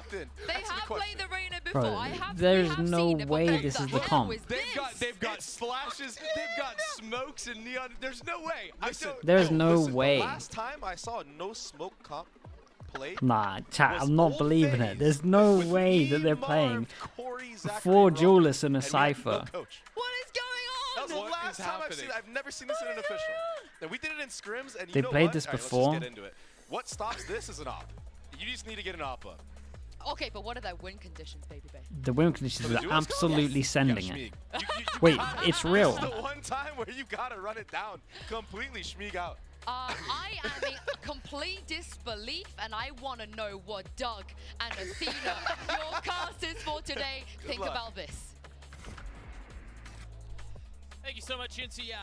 captain? They That's have played the Reina before. Bro, we there's have no seen it, but way what this the is the hell comp. is They've got this? splashes. They've got smokes and neon. There's no way. There's no listen, way. The last time I saw a no smoke comp play. Nah, chat, was I'm not Old believing it. Phase There's no with way that me, they're Marv, playing Corey, Zachary, 4 Rob, duelists and a and we had no cypher. coach. What is going on? That was the What last is time I've happening? seen. I've never seen this in an official. And we did it in scrims, and you They know played what? this All right, before. Let's just get into it. What stops this is an op. You just need to get an op up. Okay, but what are their win conditions, baby bae? The win conditions For the are duelist comp? absolutely Yes. sending Yeah, it. Schmeeg. You Wait, gotta- it's real. This is the one time where you gotta run it down completely. Schmeeg out. I am in complete disbelief, and I want to know what Doug and Athena, your casters for today, think luck. about this. Thank you so much, Shinsu. Yeah,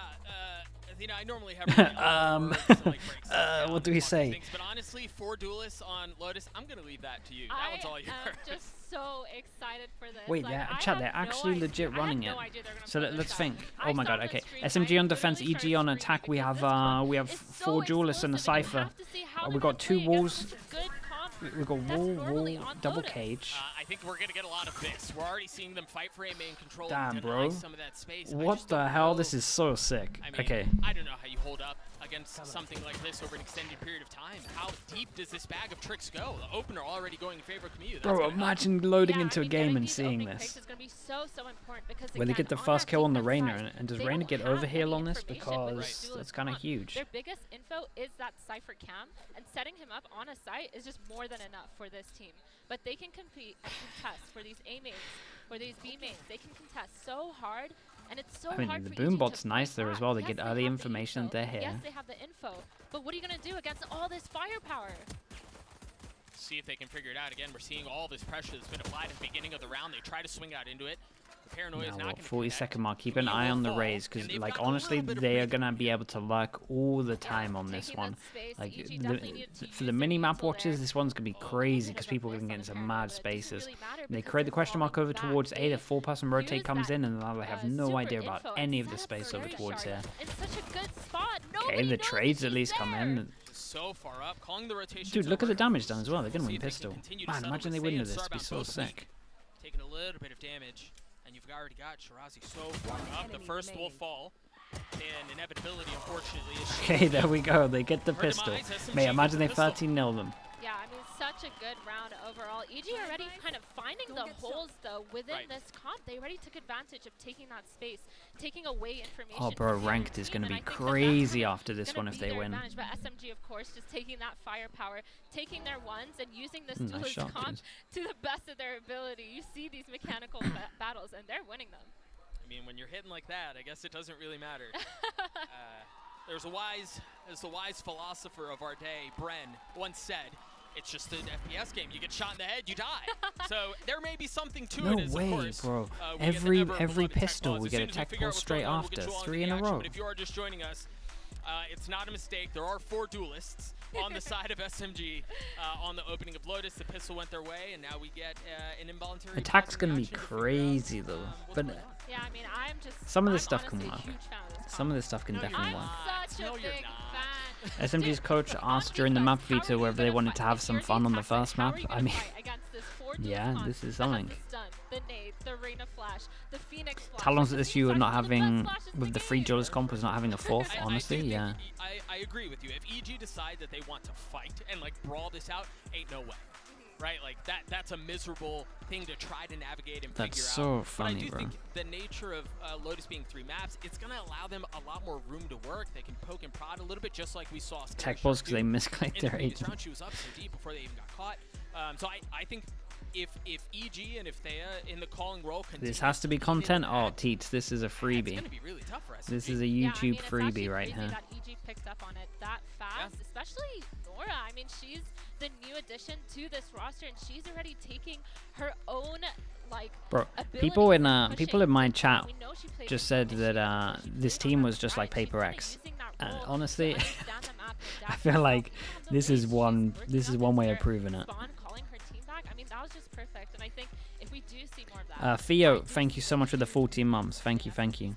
Athena, I normally have really long words to, like, break stuff down what do we and talk about say? things, but honestly, 4 duelists on Lotus, I'm going to leave that to you. That one's all yours. I am just so excited for this. Wait, like, they're, I chat, had they're no actually idea. legit I had running no it. idea they're gonna So play this let's out. think. I Oh my saw god, the okay. stream, SMG I on defense, literally EG started on screaming attack. We because have this comp is 4 so duelists and a explosive, and you cypher. have to see how We've they're got 2 playing against walls. such a good comp We've got that's wall, normally wall, on double Lotus. cage. I think we're going to get a lot of this. We're already seeing them fight for A main control Damn, and bro. deny some of that space. I What just the don't hell? know. This is so sick. I mean, Okay. I don't know how you hold up against something like this over an extended period of time. How deep does this bag of tricks go? The opener already going in favor of Camus. That's Bro, gonna help. imagine loading Yeah, into I a mean, game getting and these seeing opening this. picks is gonna be so important because Where they again, get the on first that kill on the defense Reina, side, and does they Reina don't get have overheal any on this? information with Because duelist that's kind of comp. huge. Their biggest info is that Cypher cam, and setting him up on a site is just more than enough for this team. But they can compete and contest for these A mains, for these B mains. They can contest so hard, and it's so I mean, hard the for boom EG bot's to nice fight there as back. well. They Yes, get they early have the information that info. they're here. Yes, they have the info. But what are you gonna do against all this firepower? See if they can figure it out. Again, we're seeing all this pressure that's been applied at the beginning of the round. They try to swing out into it. The paranoia is Now, not what, going to 40-second mark. Keep an Camus eye will on the fall, raise, and because, they've like, got a honestly, little bit of they are breathing going to be able to lurk all the time on this taking one. that space, Like, EG definitely needed to for use the their mini-map neutral watches, there. this one's going to be Oh, crazy, bit because of a people are miss going to on get the into some paranoia, mad but it doesn't spaces. really matter They because create the they're question mark falling over back. towards A, the They 4-person rotate use comes that, in, and now they have no super idea about info any and of the set up space for over very towards sharp. here. In such a good spot. Okay, Nobody the knows trades that at least she's come there. in. so far up, calling the rotation. Dude, look at the damage done as well. They're going to See win if they can pistol. continue to Man, settle imagine to they stay win in with this. It'd be Starbound so both weak. sick. Taking a little bit of damage, and you've already got Shirazi so far up. The first will fall, and inevitability, unfortunately, is Okay, there we go. They get the Her pistol. demise, SMG Mate, gets imagine the they pistol. 13-0 them. Yeah, I mean, such a good round overall. EG already kind of finding the holes, though, within Right. this comp. They already took advantage of taking that space, taking away information. Oh, bro, from the ranked other is team, going to and be I think that that's crazy gonna- after this gonna one if be they their win. advantage. But SMG, of course, just taking that firepower, taking their ones, and using this Nice duelist shot, comp dude. to the best of their ability. You see these mechanical battles, and they're winning them. I mean, when you're hitting like that, I guess it doesn't really matter. There's a wise philosopher of our day, Bren, once said, "It's just an FPS game. You get shot in the head, you die." So there may be something to No it. As, way, of course, bro. we get the Every ever-beloved tech pistol, pause. we As get soon a as tech figure out pause what's straight going on, we'll get after. you all 3 into in a the action. row. But if you are just joining us, it's not a mistake. There are 4 duelists on the side of SMG on the opening of Lotus. The pistol went their way, and now we get an involuntary Attack's pause going to be reaction to figure out, crazy, though. what's But going on. Yeah, I mean, I'm just. some of this I'm stuff can honestly a work. huge fan of this Some of comp. this stuff can No, you're definitely I'm work. not. such a No, you're big not. fan. SMG's Dude, coach on asked during the defense, map how are beta you whether they gonna wanted fight? to have If some you're the fun on the attack side, first how map. are you I gonna mean, fight against this 4 yeah, duelist comp this is that has something. the stun, the nade, the Reina flash, the Phoenix flash. Talon's Like, issue of not these are some of the best having, flashes in with the free game. duelist comp, was not having a fourth, I honestly, do think yeah. I agree with you. If EG decide that they want to fight and like brawl this out, ain't no way. Right? Like that's a miserable thing to try to navigate and That's figure so out. funny, but I do bro. think the nature of Lotus being 3 maps, it's going to allow them a lot more room to work. They can poke and prod a little bit, just like we saw Tech Scarlet balls Shark because they do. misclicked In the their previous 8. round, she was up so deep before they even got caught. So I think if EG and if Thea in the calling role continue This has to be lean into content. Oh, that, Teats, this is a it's freebie. going to be really tough for SMG. This is a Yeah, I YouTube mean, it's actually freebie right crazy here. that EG picked up on it that fast, especially Nora. I mean, she's the new addition to this roster, and she's already taking her own like. Bro, ability people in to pushing. my chat We know she played just with said Michigan, that she this played team on was that just right. like Paper She's X. kinda using that And role to honestly, understand the map and I adapt feel herself. like Even on the this is race, one she's this is working one on way this of proving it. Spawn calling her team back. I mean, that was just perfect, and I think if we do see more of that. Theo, thank you so much for the 14 months. Thank you, thank you.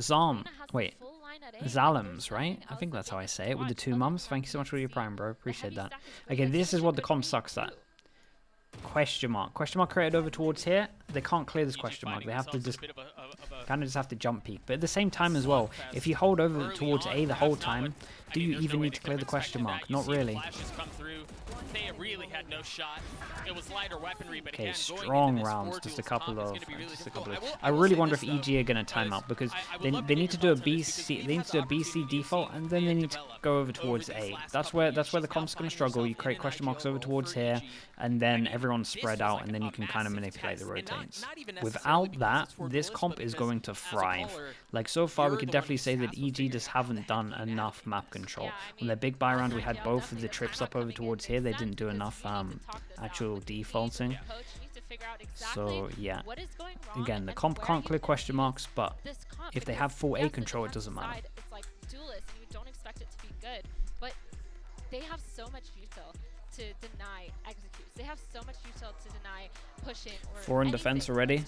Zom, has the wait, full line at A. Zalems, right? Something I else think that that's they how I can say it, with the watch. 2 Other mums. than Thank you so much for your see, prime, bro. the Appreciate heavy that. stack is great. Okay, It's this such is a what the good comp thing sucks to at. do. Question mark. Question mark created over towards here. They can't clear this question mark. They have to just kind of just have to jump peek. But at the same time as well, if you hold over towards A the whole time, do you even need to clear the question mark? Not really. They really had no shot. It was lighter weaponry, but Okay, again, strong rounds. Just a couple of. I really wonder if EG are going to time out because they need to do a BC. They need to do a BC default, and then they need to go over towards A. That's where the comp's going to struggle. You create question marks over towards here, and then everyone's spread out, and then you can kind of manipulate the rotates. Without that, this comp is going to thrive. Like so far, we could definitely say that EG just haven't done enough map control. On their big buy round, we had both of the trips up over towards here. They didn't do enough actual defaulting. So yeah, again, the comp can't clear question marks, but if they have full A control, it doesn't matter. It's like duelists, and you don't expect it to be good, but they have so much util to deny executes. They have so much util to deny pushing or 4 in defense already.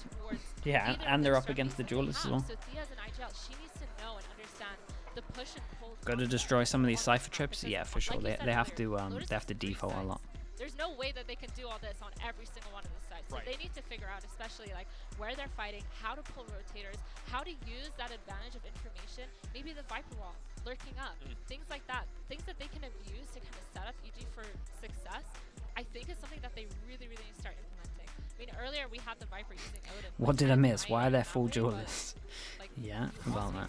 Yeah, and they're up against the duelists as well. So Thea's an IGL, she needs to know and understand the push and pull. Got to destroy some of these cypher trips. Yeah, for sure. They have to default a lot. There's no way that they can do all this on every single one of the sides. So they need to figure out, especially like where they're fighting, how to pull rotators, how to use that advantage of information, maybe the Viper wall lurking up, things like that, things that they can abuse to kind of set up EG for success. I think is something that they really, really need to start implementing. I mean, earlier we had the Viper using Odin. What did I miss? Why are there full duelists? Yeah, about that.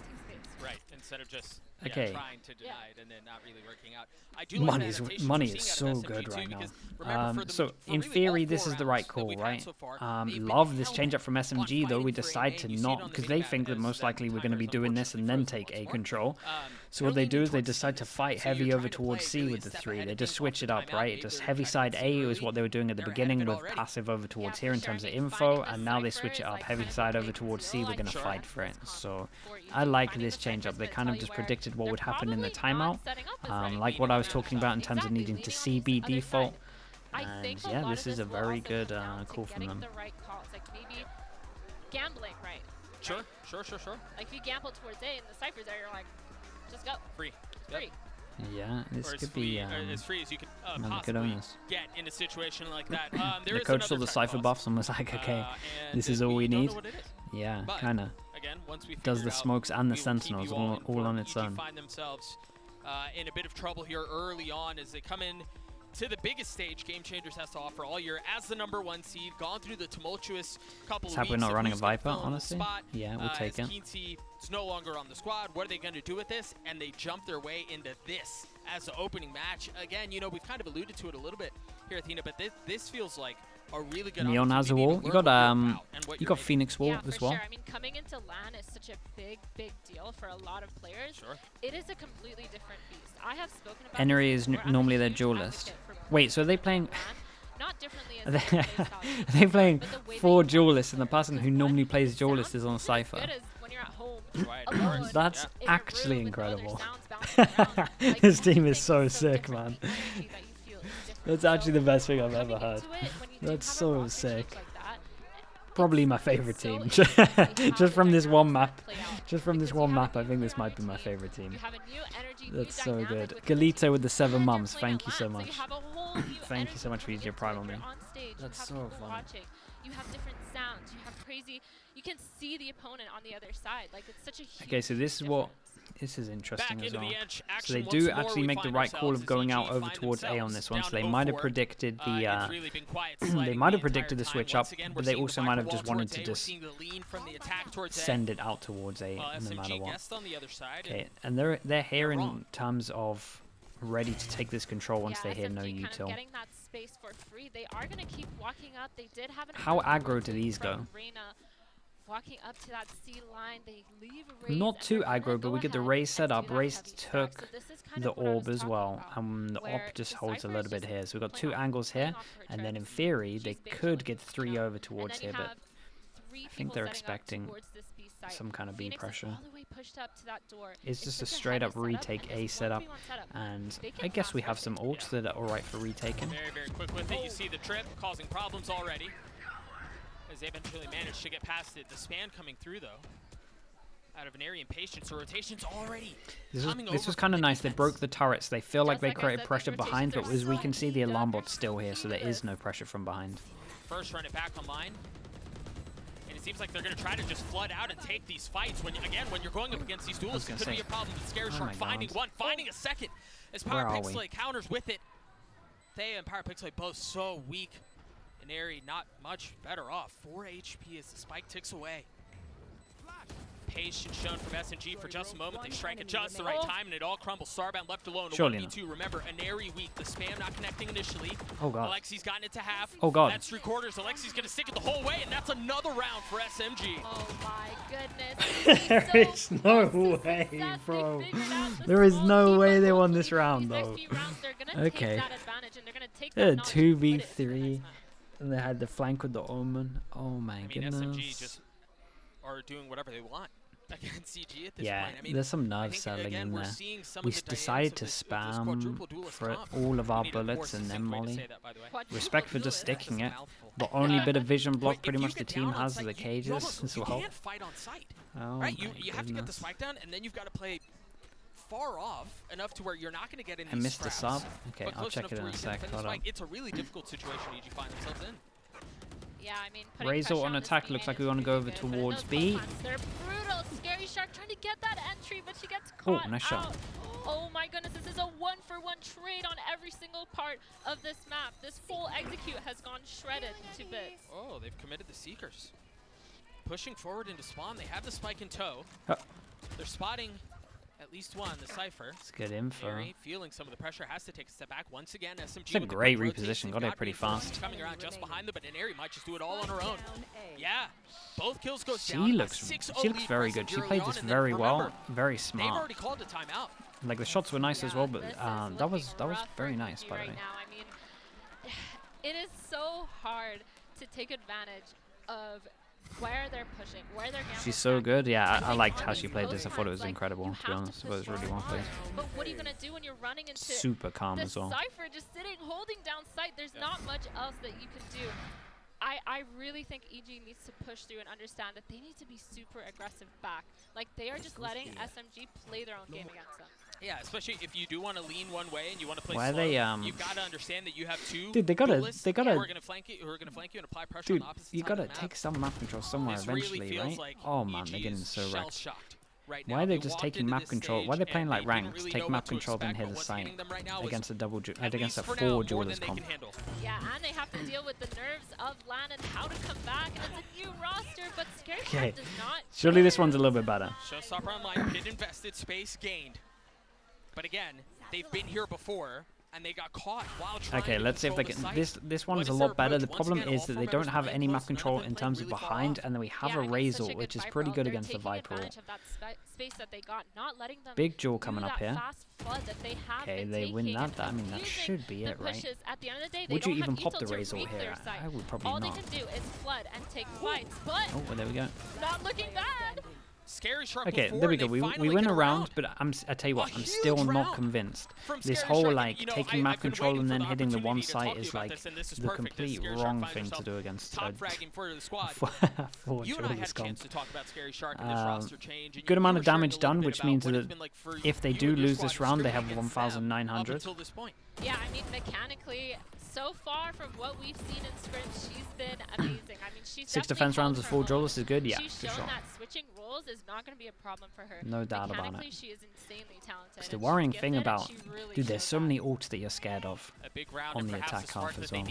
Right, instead of just trying to deny it and then not really working out. I do money is so good right now. So in theory, this is the right call, right? Love this change up from SMG, though we decide to not, because they think that most likely we're going to be doing this and then take A control. So what they do is they decide to fight heavy over towards C with the 3. They just switch it up, right? Just heavy side A is what they were doing at the beginning with passive over towards here in terms of info, and now they switch it up. Heavy side over towards C, we're going to fight for it. So I like this change up. They kind of just predicted what would happen in the timeout, like what I was talking about in terms of needing to CB default. And yeah, this is a very good call from them. Gambling, right? Sure. Like if you gamble towards A and the ciphers there, you're like, just go. Free. Free. Yeah, this could be as free as you could possibly get in a situation like that. The coach saw the cipher buffs and was like, okay, this is all we need. Yeah, kind of. Does the smokes and the sentinels all on its own. Find themselves in a bit of trouble here early on as they come in to the biggest stage Game Changers has to offer all year as the #1 seed, gone through the tumultuous couple of weeks. We're not running a Viper, honestly. Yeah, we'll take it. It's no longer on the squad. What are they going to do with this? And they jump their way into this as the opening match. Again, you know, we've kind of alluded to it a little bit here, Athena, but this feels like a really good Neon has a wall. You got Phoenix wall as well. Sure. I mean, coming into LAN is such a big deal for a lot of players. Sure. It is a completely different beast. I have spoken about Enery is normally their duelist. Wait, so are they playing? Not differently are they playing 4 duelists, and the person who normally plays duelist is on Cypher? That's actually incredible. This team is so sick, man. That's actually the best thing I've ever heard. That's so sick. Probably my favorite team. Just from this one map. Just from this one map, I think this might be my favorite team. That's so good. Galito with the 7 mums. Thank you so much. Thank you so much for using your prime on me. That's so fun. You have different sounds. You have crazy. You can see the opponent on the other side. Like it's such a huge. Okay, so this is what. This is interesting as well. So they do actually make the right call of going out over towards A on this one. So they might have predicted the the switch up, but they also might have just wanted to just send it out towards A no matter what. Okay, and they're here in terms of ready to take this control once they hear no util. How aggro do these go? Walking up to that C line, they leave not too aggro, but we get the Raze set up. Raze took the orb as well, and the op just holds a little bit here. So we've got 2 angles here, and then in theory, they could get 3 over towards here, but I think they're expecting some kind of B pressure. It's just a straight up retake A setup, and I guess we have some ults that are alright for retaking. Very, very quick with it. You see the trip causing problems already. As they eventually managed to get past it. The span coming through, though. out of an area impatience, so rotations already. This was kind of nice. They broke the turrets. They feel like they created pressure behind, but as we can see, the alarm bot's still here, so there is no pressure from behind. First, run it back online. And it seems like they're going to try to just flood out and take these fights. When you're going up against these duelists, it could be a problem. But Scary Shark finding one, finding a second. As Power Pixelate counters with it. Thea and Power Pixelate both so weak. And Airy not much better off. 4 HP as the spike ticks away. Patience shown from SMG for just a moment. They strike at just the right time, and it all crumbles. Starbound left alone. Surely 1v2. Remember, Aneri weak. The spam not connecting initially. Oh god. Alexi's gotten it to half. Oh god. That's 3/4. Alexi's gonna stick it the whole way, and that's another round for SMG. Oh my goodness. There is no way, bro. There is no way they won this round, though. Okay. They had 2v3, and they had the flank with the Omen. Oh my goodness. SMG just are doing whatever they want against CG at this point. I mean, there's some nerve selling in there. We decided to spam for all of our bullets and then molly. Respect for just sticking it. The only bit of vision block pretty much the team has is the cages as well. Oh right, you have to get the spike down, and then you've got to play far off enough to where you're not going to get in these I missed the sub. Okay, I'll check it in a sec. Hold on. It's a really difficult situation EG find themselves in. Yeah, I mean, Razor on attack. Looks like we want to go over towards B. They're brutal. Scary Shark trying to get that entry, but she gets caught. Oh, nice shot. Oh my goodness, this is a 1-for-1 trade on every single part of this map. This whole execute has gone shredded to bits. Oh, they've committed the Seekers. Pushing forward into spawn. They have the spike in tow. They're spotting at least one, the Cypher. It's good info. Airy, feeling some of the pressure, has to take a step back once again. SMG it's a great reposition, got it pretty fast. Coming around just behind them, but Airy might just do it all on her own. Yeah, both kills go down. She looks very good. She played this very well, very smart. They've already called a timeout. Like the shots were nice as well, but that was very nice by the way. I mean, it is so hard to take advantage of where they're pushing, where they're gambling. She's so good. Yeah, I liked how she played this. I thought it was incredible, to be honest. It was really well played. But what are you going to do when you're running into super calm as well. Cypher just sitting, holding down sight? There's not much else that you can do. I really think EG needs to push through and understand that they need to be super aggressive back. Like, they are just letting SMG play their own game against them. Yeah, especially if you do want to lean one way and you want to play slow, you've got to understand that you have two dude, they gotta who are going to flank you and apply pressure on the opposite side you gotta of the map. take some map control somewhere eventually, really right? like oh man, they're getting so wrecked. Why are they just taking map control? Why are they playing like ranks? Really take map control, then hit the site against a 4 duelist comp. Yeah, and they have to deal with the nerves of LAN and how to come back as a new roster, but Scary Shark does not. Surely this one's a little bit better. Showstopper online, pit invested, space gained. But again, they've been here before, and they got caught while trying to let's see if they can. This one is a lot better. The problem is that they don't have any map control in terms of behind, and then we have a Razor, which is pretty good against the Viper. Big Jewel coming up here. Okay, they win that. I mean, that should be it, right? Would you even pop the Razor here? I would probably not. All they can do is flood and take fights, but oh, well, there we go. Not looking bad. Scary Shark okay, there we go. We win a round, but I tell you what, I'm still not convinced. This whole like taking map control and then hitting the one site is like the complete wrong thing to do against a good amount of damage done, which means that if they do lose this round, they have 1,900. Yeah, I mean mechanically, so far from what we've seen in scrims, she's been amazing. I mean, she's 6 defense rounds with 4 duelists is good. Yeah, she's shown that switching roles is not going to be a problem for her. No doubt about it. She is insanely talented. It's the worrying thing about, dude, there's so many ults that you're scared of on the attack half as well.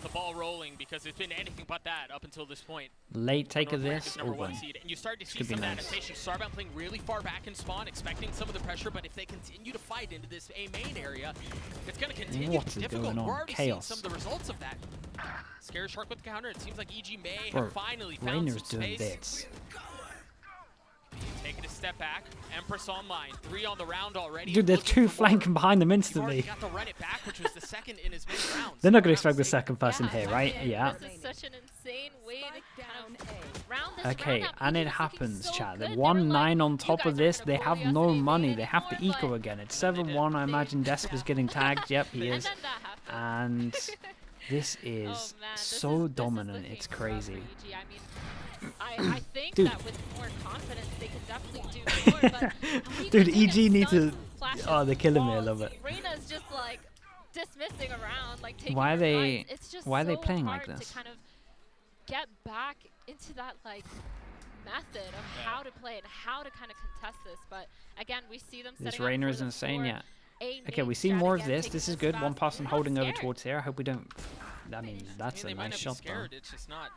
The ball rolling because it's been anything but that up until this point. Late take of this, and you start to see some adaptation. Starbound playing really far back in spawn, expecting some of the pressure, but if they continue to fight into this A main area, it's going to continue to be difficult. We're already seeing some of the results of that. Scary Shark with the counter. It seems like EG may have finally found some space. Bits. Taking a step back. Empress online. 3 on the round already. Dude, there's 2 flanking behind them instantly. Got to run it back, which was the second in as many rounds. They're not going to expect the second person here, right? Yeah. This is such an insane way to kind of round this okay, round and it happens, chat. They're 1-9 on top of this. They have no money. They have to eco again. It's 7-1. I imagine Despa's getting tagged. Yep, he is. And this is so dominant. It's crazy. I think that with more confidence they can before, but Dude, EG need to... Oh, they're killing me. I love it. Reina's just like dismissing around, like taking Why are her they? fights. It's just Why are they so playing hard like this? to kind of get back into that like method of how to play and how to kind of contest this. But again, we see them. This setting up Reina for is the insane. Yeah. 4-8 Okay, we main see strat more of again, this. taking This is this good. fast. One person We're not holding over scared. towards here. I hope we don't. I mean, that's they a might nice not shot be though. scared. It's just not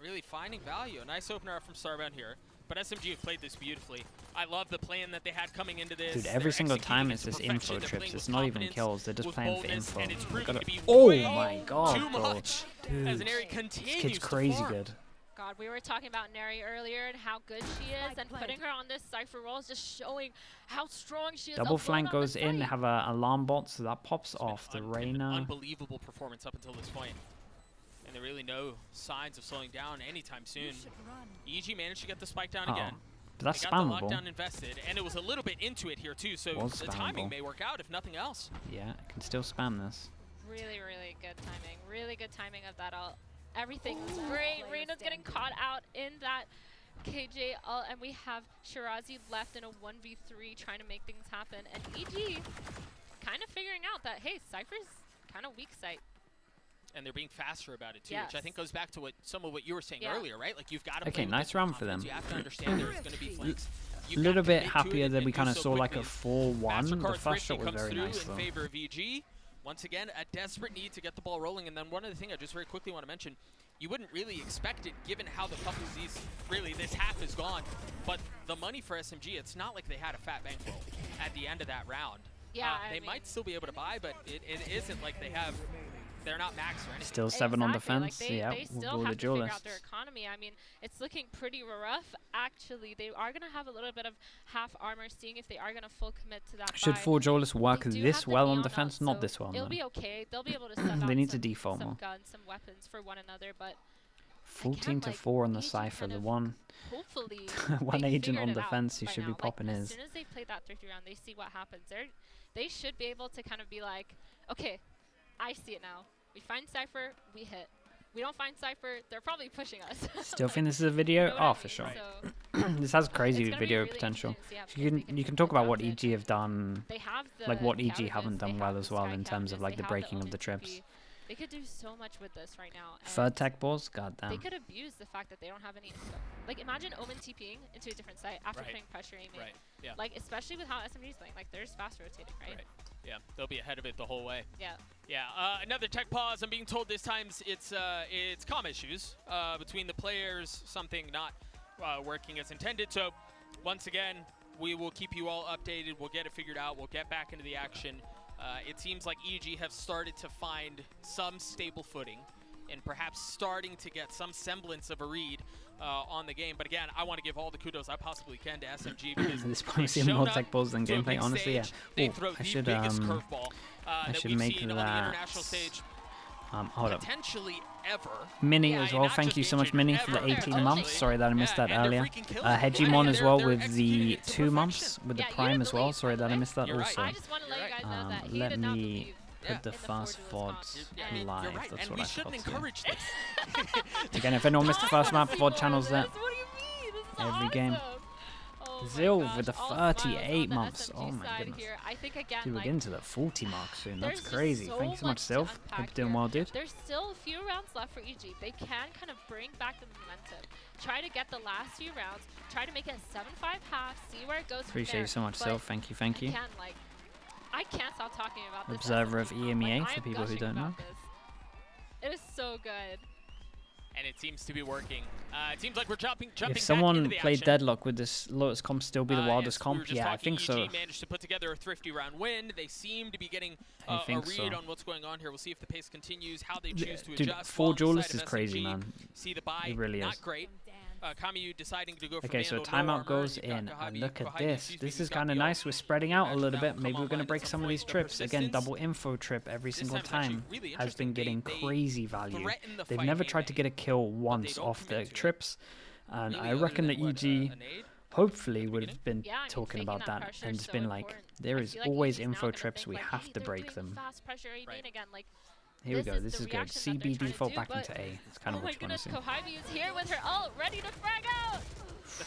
really finding value. A nice opener from Starbound here. But SMG have played this beautifully. I love the plan that they had coming into this. Dude, They're every single executing time it it's to just perfection. info They're trips. playing It's with not even confidence, kills. They're just with playing for boldness, info. and it's Look proving at to be it. Oh way my god, too bro. much. Dude, As an area this continues kid's to crazy farm. good. God, we were talking about Neri earlier and how good she is, and putting her on this Cypher role is just showing how strong she is. Double alone flank on the goes in. They site. have a alarm bot, so that pops It's been off the an Reina. unbelievable performance up until this point. And there really no signs of slowing down anytime soon. EG managed to get the spike down again. But that's they got the spammable. lockdown invested, and it was a little bit into it here too, so Was the timing spammable. may work out if nothing else. Yeah, I can still spam this. Really, really good timing. Really good timing of that ult. Everything was great. Reina's getting caught out in that KJ ult, and we have Shirazi left in a 1v3 trying to make things happen. And EG kind of figuring out that, hey, Cypher's kind of weak site. And they're being faster about it too, which I Yes. think goes back to what some of what you were saying Yeah. earlier, right? Like you've got to Okay, play with nice this round for confidence. them. You have to understand there's going to be flanks. A You've little got to bit commit to happier it that and we do kind of so saw like a quickly. 4-1. The MasterCard first Thrifty shot was comes very through nice in though. favor of EG. Once again, a desperate need to get the ball rolling. And then one other thing I just very quickly want to mention, you wouldn't really expect it given how the couple of these, really this half is gone. But the money for SMG, it's not like they had a fat bankroll at the end of that round. Yeah, they might still be able to buy, but it isn't like they're not max or anything. Still 7 on Exactly, like defense. they Yeah, still with all the have to figure out duelists. their economy. I mean, it's looking pretty rough. Actually, they are going to have a little bit of half armor, seeing if they are going to full commit to that. Should buy. 4 duelists work They do this have the well on neon defense? ult, Not so this well, It'll though. be okay. They'll be able to send They out need to some, default some more. guns, some weapons for one another, but 14 to like, 4 on the EG Cypher. kind The of one hopefully one they agent on figured it out defense who by should now. be popping like, his. As soon as they play that 3-3 round, they see what happens. They should be able to kind of be like, okay, I see it now. We find Cypher, we hit. We don't find Cypher, they're probably pushing us. Still think this is a video? You know what I Oh, for mean? sure. So This has it's crazy gonna be video really potential. interesting to see how You can they talk about what adapt EG it. have done, They have the like what EG cabbages, haven't they done have well the as well sky in terms of cabbages, like they the have breaking of the ONTP. trips. They could do so much with this right now. Third and tech balls? They Goddamn. could abuse the fact that they don't have any info. Like, imagine Omen TPing into a different site after Right. putting pressure aiming. Right, yeah. Like, especially with how SMG is playing. Like, there's fast rotating, right? Right. Yeah, they'll be ahead of it the whole way. Yeah. Yeah, another tech pause. I'm being told this time it's comm issues between the players, something not working as intended. So once again, we will keep you all updated. We'll get it figured out. We'll get back into the action. It seems like EG have started to find some stable footing and perhaps starting to get some semblance of a read on the game. But again, I want to give all the kudos I possibly can to SMG because This they've probably seemed shown more up tech balls than to a gameplay, big honestly. stage. Yeah. They Ooh, throw I the should biggest curveball that should we've make seen on the that international stage hold up. potentially ever. Mini Yeah, as well. not Thank just you so much, injured, Mini, for the ever. 18 They're months. actually- Sorry that I missed that and they're earlier. freaking killing it. Hegemon as well They're with executing the it to 2 months with the Yeah, you Prime didn't as well. believe, Sorry by the that I way. missed that You're right. also. I just want to let you guys know that he Let did not me believe Yeah. put the in the first 4 duels VODs comp. Yeah, And live. You're right, That's and what we I shouldn't thought. encourage this. Again, if anyone missed the first map, I VOD wanna see channels more there. of this. What do you mean? This is Every game. awesome. Oh my Zil gosh, with the all smiles 38 on the months. SMG Oh my side goodness. here. I think again, Dude, we're like, getting to the 40 mark soon. That's there's just crazy. so Thank you so much, much to Sylph. Hope unpack you're doing here. well, dude. There's still a few rounds left for EG. They can kind of bring back the momentum. Try to get the last few rounds. Try to make it a 7-5 half. See where it goes. Appreciate you so much, But Sylph. Thank you, thank you. Again, like, I can't stop talking about this. Observer of SMG comp. EMEA Like, for I'm people who gushing don't know. about this. It is so good. And it seems to be working. It seems like we're jumping If back into someone the played action. Deadlock, would this Lotus comp still be the wildest Yes, we were comp? just Yeah, I talking, think so. EG managed to put together a thrifty round win. They seem to be getting I a think read so. on what's going on here. We'll see if the pace continues, how they choose to Dude, adjust. 4 While on the duelists side is of crazy, SMG, man. See the buy, It really not is. great. Kamiyu deciding to go for Okay, so Vandal, no timeout armor, goes you've got in, Kohabi- and look at Kohabi, this. excuse me, This who's is got kind of the nice. ult. We're spreading out a Actually, little that bit. will Maybe come we're going to online break at some of point. these The trips. Again, persistence, double info trip every this single time is actually time really has been interesting. getting They crazy value. threaten the They've fight never in tried to A, get a kill but they once don't off commit the to it. trips. And Really, I other reckon than that what, EG a nade? hopefully would have been Yeah, I mean, talking taking about that that pressure and is just so been like, important. there I is feel like always EG's now info gonna trips. think We like, have hey, to they're break doing them. fast pressure aiming Right. again. Like, Here we this go. is This the is good. reaction that they're CB trying to default do, back but- into A. It's kind Oh of my what you want goodness, to see. Kohabi is here with her ult, ready to frag out. The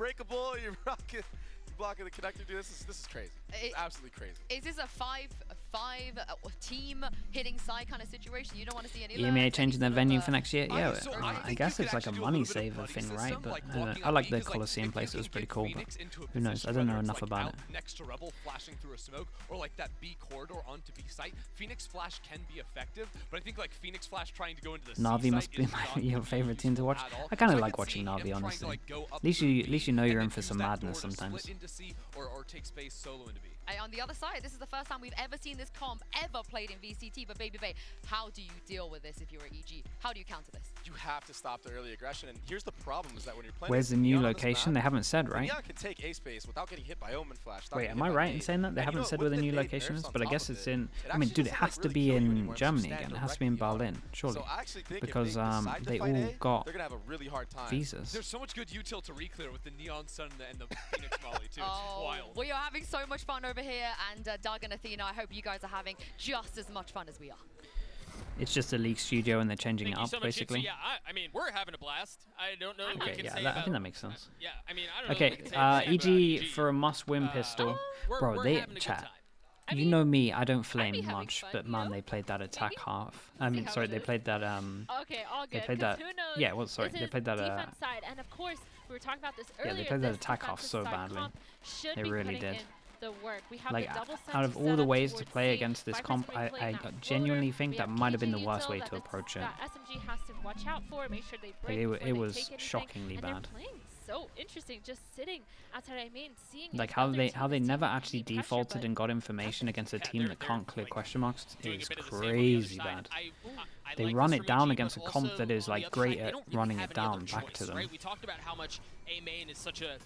unbreakable. You're blocking the connector. Dude, this is crazy. It's absolutely crazy. Is this a 5 5-team hitting side kind of situation. You don't want to see any EMEA changing their venue for next year? Yeah, I guess it's like a money saver thing, right? But I like the Coliseum place. It was pretty cool, but who knows? I don't know enough about it. Next to Rebel flashing through a smoke, or like that B corridor onto B site. Phoenix Flash can be effective, but I think like Phoenix Flash trying to go into the Na'Vi must be your favorite team to watch. I kind of like watching Na'Vi, honestly. At least you know you're in for some madness sometimes. Or take space solo into B. On the other side, this is the first time we've ever seen this comp ever played in VCT, but Baby Bay, how do you deal with this if you're at EG? How do you counter this? You have to stop the early aggression, and here's the problem is that when you're playing... Where's the new location? They haven't said, right? Neon can take A space without getting hit by Omen Flash. Wait, am I right in saying that? They haven't said where the new location is, but I guess it's in... I mean, dude, it has to be in Germany again. It has to be in Berlin, surely. Because they all got visas. There's so much good util to reclear with the Neon Sun and the Phoenix Molly, too. It's wild. We are having so much fun over here, and Doug and Athena, I hope you guys are having just as much fun as we are. It's just a league studio and they're changing it up, so basically. Yeah, I mean, we're having a blast. I don't know what we can say I think that makes sense. Yeah, I mean, I don't know what we can EG say for a must-win pistol. Bro, we're chat. You know me, I don't flame much, but man, they played that attack half. I mean, sorry, they played that, Okay, all good. They played that, who knows? yeah, well, sorry, they played that, defense side, and of course, we were talking about this earlier. yeah, they played that attack half so badly. They really did. The work. We have like, the double out of all the ways to play against this comp, I genuinely think that might have been the worst way to approach it. SMG has to watch out for, make sure they break like it was shockingly bad. So interesting, just sitting outside I mean, seeing like how they never actually defaulted and got information against a team that can't clear question marks is crazy bad. They run it down against a comp that is like great at running it down back to them. We talked about how much A main is such a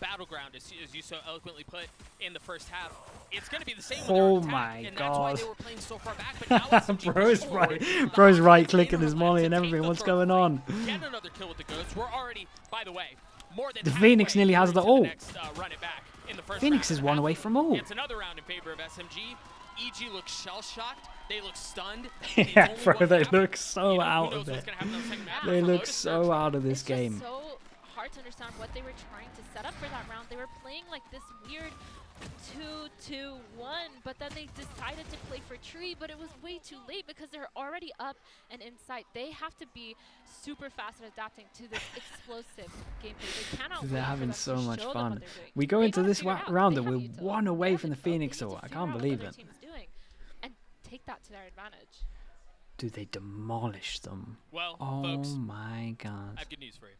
battleground, as you so eloquently put in the first half. It's going to be the same. Oh my and god! That's why they were playing so far back. But now bro's right clicking his molly and everything. What's going on? Get another kill with the ghosts. We're already, by the way, more than the Phoenix nearly has the ult. Run it back in the first Phoenix is one away from ult. It's another round in favor of SMG. EG looks shell-shocked. They look stunned. Yeah, bro, they look so out of it. They look so out of this game. It's so hard to understand what they were trying to set up for that round. They were playing like this weird 2-2-1, but then they decided to play for tree, but it was way too late because they're already up and inside. They have to be super fast at adapting to this explosive gameplay. They cannot. They're having so much fun. We go into this round and we're one away from the Phoenix ult. I can't believe it. And take that to their advantage. Dude, they demolish them. Well, oh folks, my god. I have good news for you.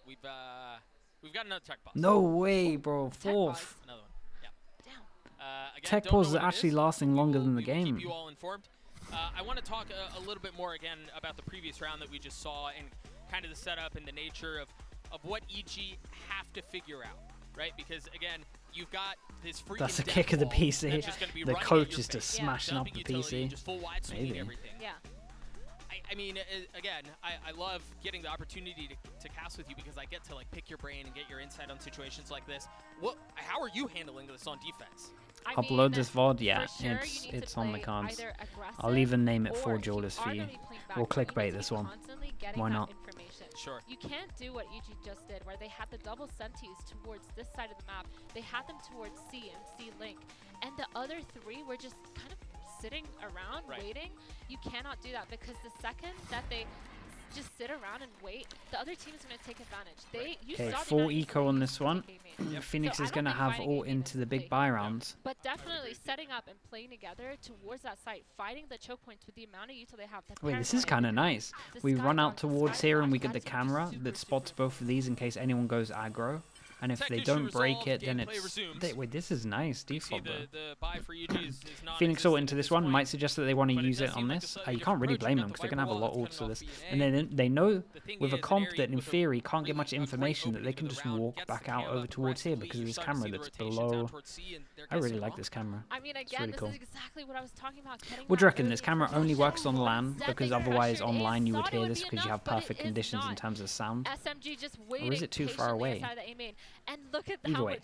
We've got another tech pause. No way, bro. Fourth. Another one. Yeah. Again, tech pause is actually lasting longer than the game. Keep you all informed. I want to talk a little bit more again about the previous round that we just saw and kind of the setup and the nature of what EG have to figure out, right? Because again, you've got this freaking that's a kick of the PC. The coach is just smashing up the PC. Just full widescreen everything. Yeah. I mean, again, I love getting the opportunity to cast with you because I get to like pick your brain and get your insight on situations like this. How are you handling this on defense? Upload this VOD, yeah, it's on the cards. I'll even name it 4 duelists for you. We'll clickbait this one. Why not? Sure. You can't do what EG just did, where they had the double senties towards this side of the map. They had them towards C and C link, and the other 3 were just kind of sitting around waiting. You cannot do that because the second that they just sit around and wait, the other team is going to take advantage. Okay, full eco on this one. Phoenix is going to have all into the big buy rounds. But definitely setting up and playing together towards that site, fighting the choke points with the amount of util they have. Wait, this is kind of nice. We run out towards here and we get the camera that spots both of these in case anyone goes aggro. And if they don't break it, then it's... Wait, this is nice default, bro. Phoenix ult into this one might suggest that they want to use it on this. You can't really blame them because they're going to have a lot of ults for this. And then they know with a comp that in theory can't get much information that they can just walk back out over towards here because of this camera that's below. I really like this camera. I mean, again, this is exactly what I was talking about. What do you reckon? This camera only works on LAN because otherwise online you would hear this because you have perfect conditions in terms of sound? Or is it too far away? And look at Either way,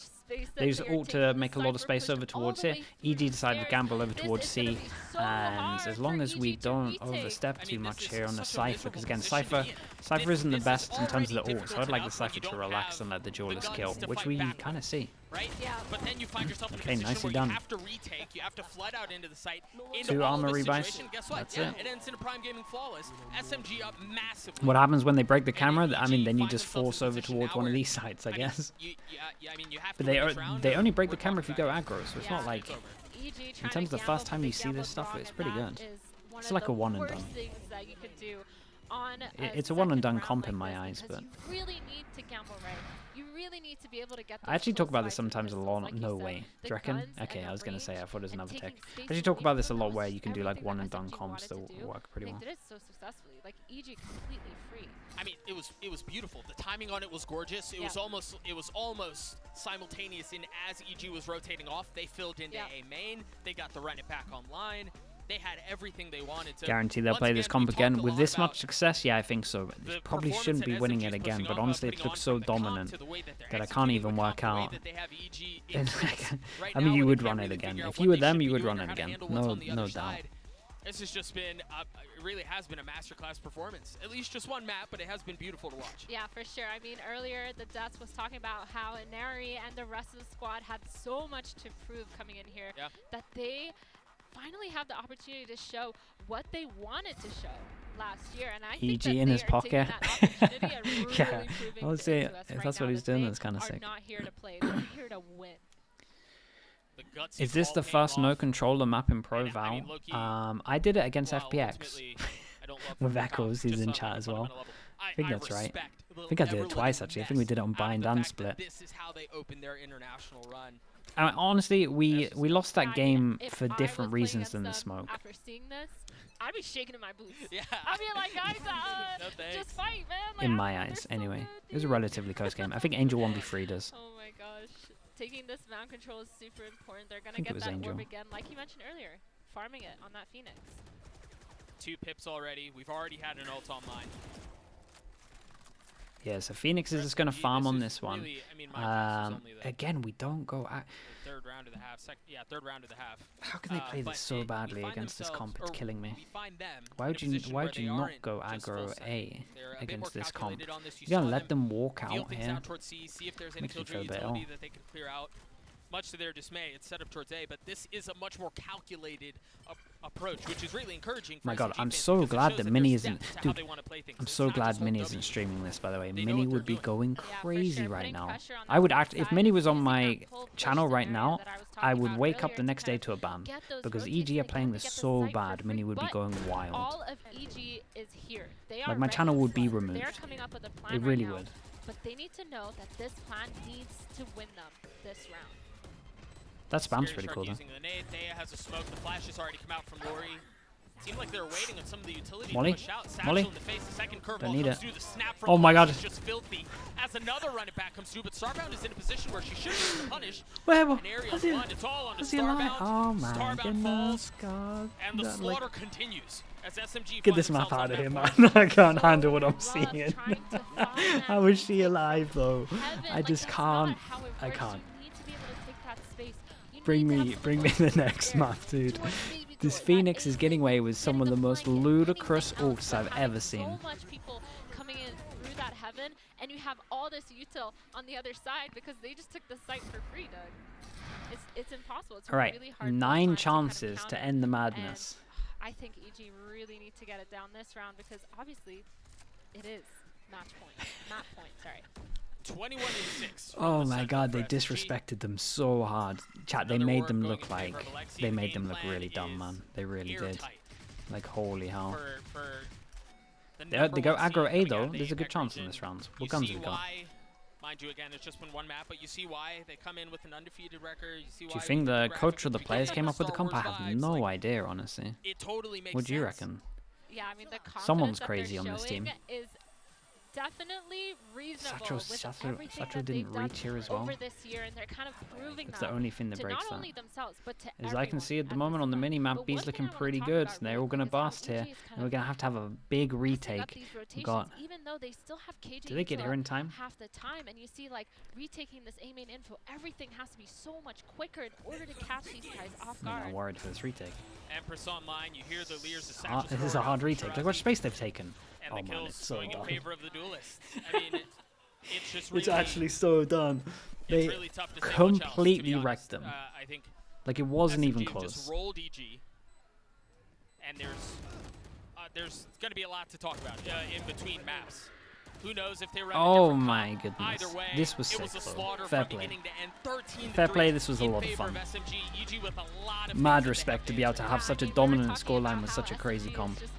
they use ult to make a lot of space over towards here. EG decided to gamble over towards C. And as long as we don't overstep too much here on the Cypher, because again, Cypher isn't the best in terms of the ult, so I'd like the Cypher to relax and let the duelist kill, which we kind of see. Right? Yeah. But then you find yourself in a position nicely where done. you have to retake, you have to flood out into the site. Two armor rebuys. Guess what? That's it it. ends in a Prime Gaming flawless. SMG up massively. What happens when they break the camera? I mean, then you just force over towards one of these sites, I guess. But they only break the camera if you go aggro, so it's not like... In terms of the first time you see this stuff, it's pretty good. It's like a one and done. It's a one and done comp in my eyes, but... You really need to gamble right. You really need to be able to get I actually talk about this sometimes a lot. No way. Do you reckon? Okay, I was going to say, I thought it was another tech. I actually talk about this a lot where you can do like one and done comps that work pretty well. They did it so successfully. Like EG completely free. I mean, it was beautiful. The timing on it was gorgeous. It was almost simultaneous in as EG was rotating off. They filled into A main. They got the run it back online. They had everything they wanted to. Guarantee they'll play this comp again. With this much success, yeah, I think so. They probably shouldn't be winning it again, but honestly, it looks so dominant that I can't even work out. I mean, you would run it again. If you were them, you would run it again. No doubt. This has just been, it really has been a masterclass performance. At least just one map, but it has been beautiful to watch. Yeah, for sure. I mean, earlier the Deaths was talking about how Inari and the rest of the squad had so much to prove coming in here that they finally have the opportunity to show what they wanted to show last year, and I think EG in his pocket. Yeah, I would say if that's what he's doing, that's kind of sick. Not here to play; they're here to win. Is this the first no controller map in Pro Val? I did it against FPX with Echoes. He's in chat as well. I think that's right. I think I did it twice actually. I think we did it on bind and split. This is how they open their international run. Honestly, we lost that game for different reasons than the smoke. After seeing this, I'd be shaking in my boots. Yeah. I'd be like, guys, just fight, man. Like, in my eyes, anyway. It was a relatively close game. I think Angel 1v3'd us. Oh my gosh. Taking this mound control is super important. They're going to get that orb again, like you mentioned earlier. Farming it on that Phoenix. 2 pips already. We've already had an ult online. Yeah, so Phoenix is just going to farm on this one. Again, we don't go at... Third round of the half. Third round of the half. How can they play this so badly against this comp? It's killing me. Why would you not go aggro A against this comp? You're going to let them walk out here? Makes me feel a bit ill. Much to their dismay, it's set up towards A, but this is a much more calculated approach, which is really encouraging. My God, I'm so glad that Mini isn't. Dude, I'm so glad Mini isn't streaming this. By the way, Mini would be going crazy right now. I would if Mini was on my channel right now, I would wake up the next day to a ban because EG are playing this so bad. Mini would be going wild. All of EG is here. Like my channel would be removed. It really would. But they need to know that this plan needs to win them this round. That spam's pretty cool though. Thea has a smoke. The flash has already come out from Lori. Seemed like they were waiting on some of the utility Molly? to push out. Molly? In the face. The second curveball Don't need comes it. through. The snap from Oh my God. is just filthy. As another run it back comes through, but Starbound is in a position where she should be punished. Where? It's all on Starbound. Oh my Starbound falls, God. and the slaughter continues. As SMG Get this map out of here, man. I can't handle what I'm seeing. How is she alive though? I just can't. I can't. Bring me the next map, dude. This Phoenix is getting away with some of the most ludicrous ults I've ever seen. So much people coming in through that heaven, and you have all this util on the other side because they just took the site for free, Doug. It's impossible. It's Alright, really hard 9 chances to end the madness. I think EG really need to get it down this round because obviously it is match point, sorry. 21-6. Oh my God, they disrespected them so hard. Chat, they made them look really dumb, man. They really did. Like, holy hell. They go aggro A though. There's a good chance in this round. What guns have we got? Mind you, again, it's just been one map, but you see why they come in with an undefeated record. Do you think the coach or the players came up with the comp? I have no idea, honestly. It totally makes what do you reckon? Yeah, I mean, the someone's crazy on this team. Is definitely reasonable with Satchel everything that didn't they've done reach here as well. over this year, and they're kind of proving It's that the only thing that to breaks not that. only themselves but to As I can see at the everyone moment on the this mini event. map, But B's one thing looking I wanna pretty talk good. about They're really all gonna quick is how bust here, EG is kind and we're of gonna have a big messing up retake. these We rotations, got. even though they still have KJ Did they get here in time? half the time, and you see like retaking this A main info, everything has to be so much quicker in order to catch these guys off I'm guard. not worried for this retake. Empress online, you hear the Leers of Ah, this is a hard retake. Look what space they've taken. And Oh the man, kills it's so going in done. favor of the duelists. I mean, it's just really, It's actually so done. it's They really tough to say much else, to be completely honest. wrecked them. I think Like it wasn't even SMG close. just rolled EG, and there's going to be a lot to talk about in between maps. Who knows if they run a Oh different my comp. goodness. Either way, This was it sick was a though. slaughter Fair from play. beginning to end. 13 Fair play, this was a lot of fun. SMG, EG with a lot of Mad things that they respect to have be able to Yeah, have I such a mean, we were dominant talking scoreline about with how such a crazy SMG is comp. just